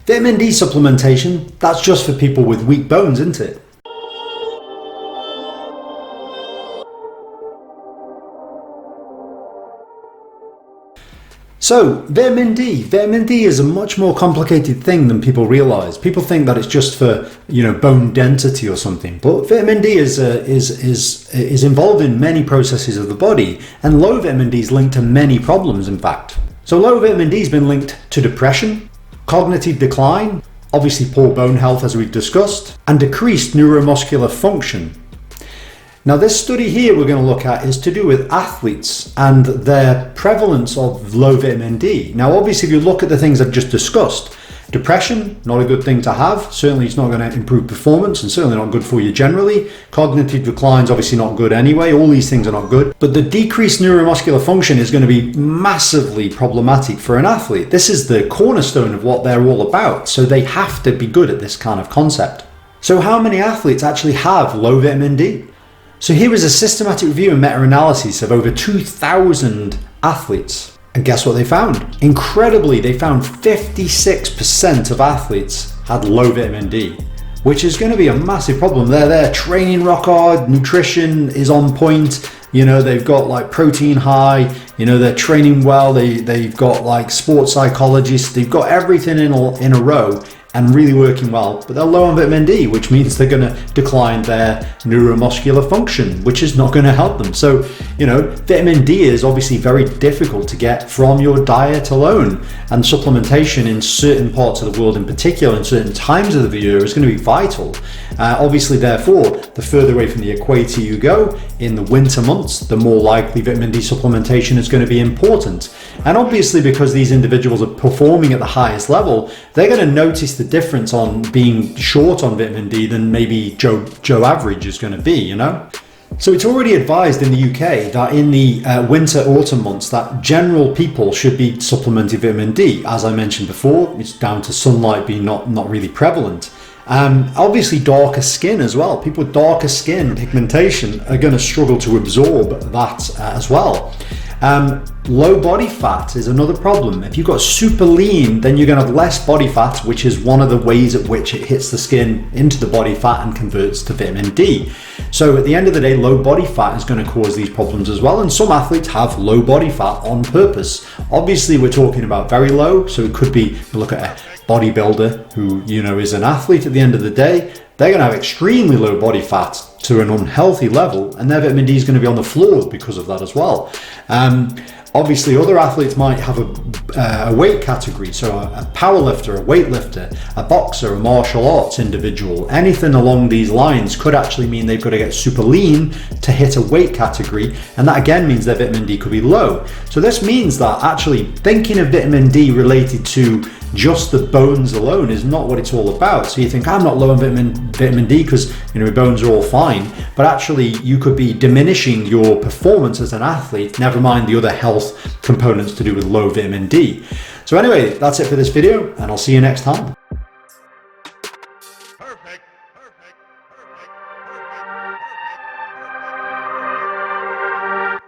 Vitamin D supplementation, that's just for people with weak bones, isn't it? So, vitamin D is a much more complicated thing than people realize. People think that it's just for, bone density or something, but vitamin D is involved in many processes of the body, and low vitamin D is linked to many problems, in fact. So low vitamin D has been linked to depression, cognitive decline, obviously poor bone health as we've discussed, and decreased neuromuscular function. Now this study here we're going to look at is to do with athletes and their prevalence of low vitamin D. Now obviously if you look at the things I've just discussed, depression, not a good thing to have. Certainly it's not going to improve performance and certainly not good for you generally. Cognitive decline is obviously not good anyway. All these things are not good. But the decreased neuromuscular function is going to be massively problematic for an athlete. This is the cornerstone of what they're all about. So they have to be good at this kind of concept. So how many athletes actually have low vitamin D? So here is a systematic review and meta-analysis of over 2,000 athletes. And guess what they found? Incredibly, they found 56% of athletes had low vitamin D, which is going to be a massive problem. They're training rock hard, nutrition is on point, they've got like protein high, they're training well, they've got like sports psychologists, they've got everything in a row and really working well, but they're low on vitamin D, which means they're going to decline their neuromuscular function, which is not going to help them. So, vitamin D is obviously very difficult to get from your diet alone, and supplementation in certain parts of the world, in particular in certain times of the year, is going to be vital. Obviously, therefore, the further away from the equator you go, in the winter months, the more likely vitamin D supplementation is going to be important. And obviously, because these individuals are performing at the highest level, they're going to notice the difference on being short on vitamin D than maybe Joe average is going to be, So it's already advised in the UK that in the winter, autumn months that general people should be supplementing vitamin D. As I mentioned before, it's down to sunlight being not really prevalent. Obviously darker skin as well. People with darker skin pigmentation are going to struggle to absorb that as well. Low body fat is another problem. If you've got super lean, then you're going to have less body fat, which is one of the ways at which it hits the skin into the body fat and converts to vitamin D. So at the end of the day, low body fat is going to cause these problems as well. And some athletes have low body fat on purpose. Obviously, we're talking about very low. So it could be, look at a bodybuilder who, is an athlete at the end of the day. They're going to have extremely low body fat to an unhealthy level, and their vitamin D is going to be on the floor because of that as well. Obviously, other athletes might have a weight category, so a powerlifter, a weightlifter, a boxer, a martial arts individual, anything along these lines could actually mean they've got to get super lean to hit a weight category, and that again means their vitamin D could be low. So this means that actually thinking of vitamin D related to just the bones alone is not what it's all about. So you think, I'm not low on vitamin D because my bones are all fine, but actually you could be diminishing your performance as an athlete, never mind the other health components to do with low vitamin D. So anyway, that's it for this video, and I'll see you next time.